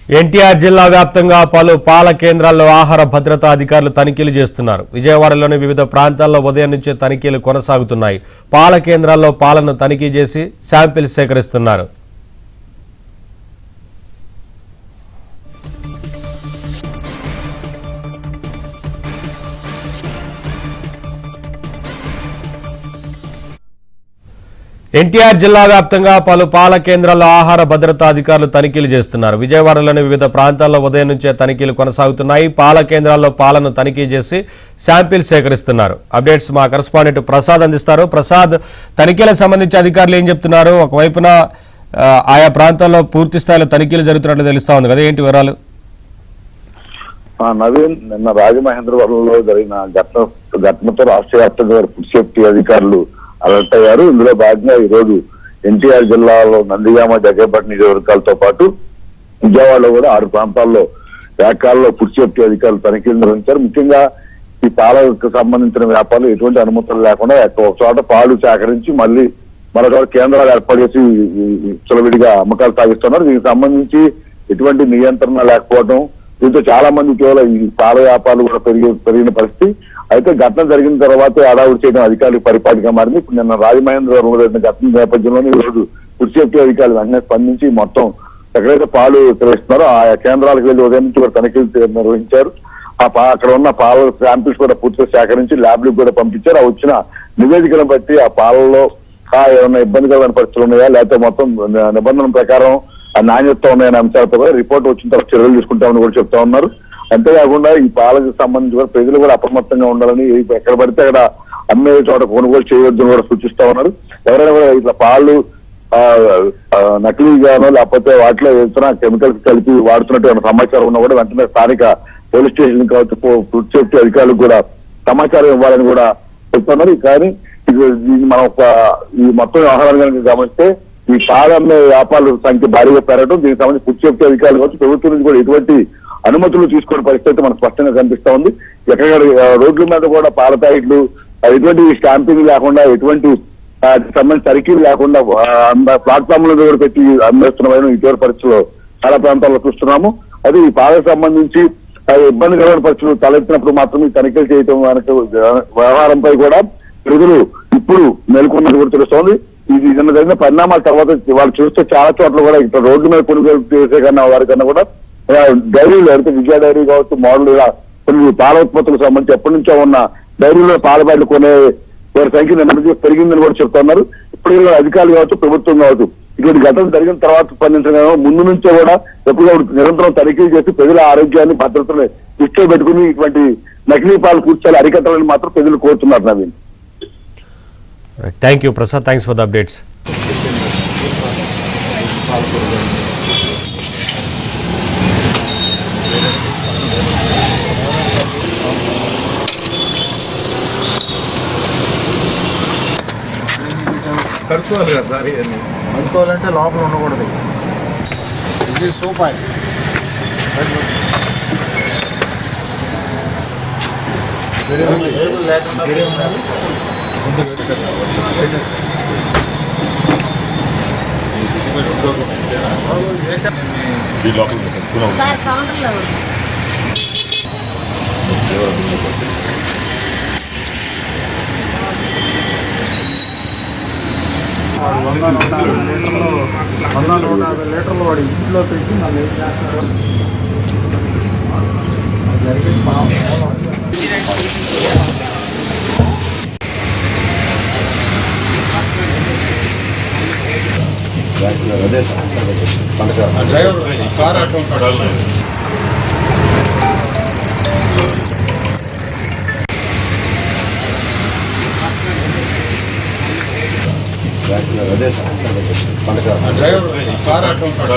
ఎన్టీఆర్ జిల్లా వ్యాప్తంగా పలు పాల కేంద్రాల్లో ఆహార భద్రతా అధికారులు తనిఖీలు చేస్తున్నారు. విజయవాడలోని వివిధ ప్రాంతాల్లో ఉదయం నుంచే తనిఖీలు కొనసాగుతున్నాయి. పాల కేంద్రాల్లో పాలను తనిఖీ చేసి శాంపిల్ సేకరిస్తున్నారు. ఎన్టీఆర్ జిల్లా వ్యాప్తంగా పలు పాల కేంద్రాల్లో ఆహార భద్రతా అధికారులు తనిఖీలు చేస్తున్నారు. విజయవాడలోని వివిధ ప్రాంతాల్లో ఉదయం నుంచే తనిఖీలు కొనసాగుతున్నాయి. పాల కేంద్రాల్లో పాలను తనిఖీ చేసి శాంపిల్ సేకరిస్తున్నారు. అప్డేట్స్ మా కరెస్పాండెంట్ ప్రసాద్ అందిస్తారు. ప్రసాద్, తనిఖీలకు సంబంధించి అధికారులు ఏం చెప్తున్నారు? ఒకవైపున ఆయా ప్రాంతాల్లో పూర్తి స్థాయిలో తనిఖీలు జరుగుతున్నట్లు తెలుస్తా ఉంది కదా, ఏంటి వివరాలు? నవీన్, నిన్న రాజమహేంద్రవరంలో జరిగిన ఘటనతో రాష్ట్ర వ్యాప్తంగా ఫుడ్ సేఫ్టీ అధికారులు అలర్ట్ అయ్యారు. ఇందులో భాగంగా ఈ రోజు ఎన్టీఆర్ జిల్లాలో నందిగామ, జగ్గేపట్నం నియోజకవర్గాలతో పాటు విజయవాడలో కూడా 6 ప్రాంతాల్లో ఏకాల్లో ఫుడ్ సేఫ్టీ అధికారులు తనిఖీలు నిర్వహించారు. ముఖ్యంగా ఈ పాలకు సంబంధించిన వ్యాపారాలు ఎటువంటి అనుమతులు లేకుండా ఒక చోట పాలు సేకరించి మళ్ళీ మరో చోట కేంద్రాలు ఏర్పాటు చేసి విచ్చలవిడిగా అమ్మకాలు సాగిస్తున్నారు. దీనికి సంబంధించి ఎటువంటి నియంత్రణ లేకపోవడం, దీంతో చాలా మంది కేవలం ఈ పాల వ్యాపారాలు కూడా పెరిగిన పరిస్థితి. అయితే ఘటన జరిగిన తర్వాత అడావుడు చేయడం అధికారులకు పరిపాటిగా మారింది. ఇప్పుడు నిన్న రాజమహేంద్రవరంలో జరిగిన ఘటన నేపథ్యంలోనే ఈరోజు ఫుడ్ సేఫ్టీ అధికారులు వెంటనే స్పందించి మొత్తం ఎక్కడైతే పాలు విక్రయిస్తున్నారో ఆ కేంద్రాలకు వెళ్లి ఉదయం నుంచి కూడా తనిఖీలు నిర్వహించారు. అక్కడ ఉన్న పాల శాంపిల్స్ కూడా పూర్తిగా సేకరించి ల్యాబ్లకు కూడా పంపించారు. ఆ వచ్చిన నివేదికలను బట్టి ఆ పాలలో ఏమైనా ఇబ్బందికరమైన పరిస్థితులు ఉన్నాయా, లేకపోతే మొత్తం నిబంధనల ప్రకారం ఆ నాణ్యత ఉన్నాయనే అంశాలతో కూడా రిపోర్ట్ వచ్చిన తర్వాత చర్యలు తీసుకుంటామని కూడా చెప్తా ఉన్నారు. అంతేకాకుండా ఈ పాలకు సంబంధించి కూడా ప్రజలు కూడా అప్రమత్తంగా ఉండాలని, ఎక్కడ పడితే అక్కడ అమ్మే చోట కొనుగోలు చేయవద్దని కూడా సూచిస్తా ఉన్నారు. ఎవరైనా కూడా ఇట్లా పాలు నకిలీగానో లేకపోతే వాటిలో ఏదైనా కెమికల్స్ కలిపి వాడుతున్నట్టు సమాచారం ఉన్నా కూడా వెంటనే స్థానిక పోలీస్ స్టేషన్ కావచ్చు, ఫుడ్ సేఫ్టీ అధికారులకు కూడా సమాచారం ఇవ్వాలని కూడా చెప్తున్నారు. కానీ మనం ఈ మొత్తం వ్యవహారాన్ని కనుక గమనిస్తే ఈ పాలు అమ్మే వ్యాపారుల సంఖ్య భారీగా పెరగడం, దీనికి సంబంధించి ఫుడ్ సేఫ్టీ అధికారులు కావచ్చు ప్రభుత్వం నుంచి కూడా ఎటువంటి అనుమతులు తీసుకునే పరిస్థితి మనకు స్పష్టంగా కనిపిస్తా ఉంది. ఎక్కడ రోడ్ల మీద కూడా పాల ప్యాకెట్లు ఎటువంటి స్టాంపింగ్ లేకుండా, ఎటువంటి సంబంధించి తనిఖీలు లేకుండా ప్లాట్ఫామ్ లో కూడా పెట్టి అమ్మేస్తున్న ఇటువంటి పరిస్థితుల్లో చాలా ప్రాంతాల్లో చూస్తున్నాము. అది ఈ పాలకు సంబంధించి ఇబ్బందికరమైన పరిస్థితులు తలెత్తినప్పుడు మాత్రం ఈ తనిఖీలు చేయడం వ్యవహారంపై కూడా ప్రజలు ఇప్పుడు మేల్కొన్నది కూడా తెలుస్తోంది. ఇది నిన్న జరిగిన పరిణామాల తర్వాత వాళ్ళు చూస్తే చాలా చోట్ల కూడా ఇక్కడ రోడ్డు మీద కొనుగోలు చేసే కన్నా వారికన్నా కూడా డైరీలు అంటే విజయ డైరీ కావచ్చు, మోడల్ కొన్ని పాల ఉత్పత్తులకు సంబంధించి ఎప్పటి నుంచో ఉన్న డైరీలో పాల ప్యాకెట్లు కొనే వారి సంఖ్య నిన్న పెరిగిందని కూడా చెప్తున్నారు. ఇప్పుడు అధికారులు కావచ్చు, ప్రభుత్వం కావచ్చు, ఇటువంటి ఘటన జరిగిన తర్వాత స్పందించడం ముందు నుంచే కూడా ఎప్పుడు నిరంతరం తనిఖీలు చేసి ప్రజల ఆరోగ్యాన్ని, భద్రతని దృష్టిలో పెట్టుకుని ఇటువంటి నకిలీ పాలు కూర్చోాలి అరికట్టాలని మాత్రం ప్రజలు కోరుతున్నారు. Naveen, thank you Prasad, thanks for the updates. కడుక్కోవాలి కదా సార్, కడుక్కోవాలంటే లోపల ఉండకూడదు. ఇది సూప్ ఆయిల్. వాడు 150 లీటర్లు వాడు ఇంట్లో పెట్టి మళ్ళీ ఏం చేస్తారు జరిగింది. డ్రైవర్ కార్ అటు ఉంటాడు. డ్రైవర్ కార్ అటు ఉంటాడు.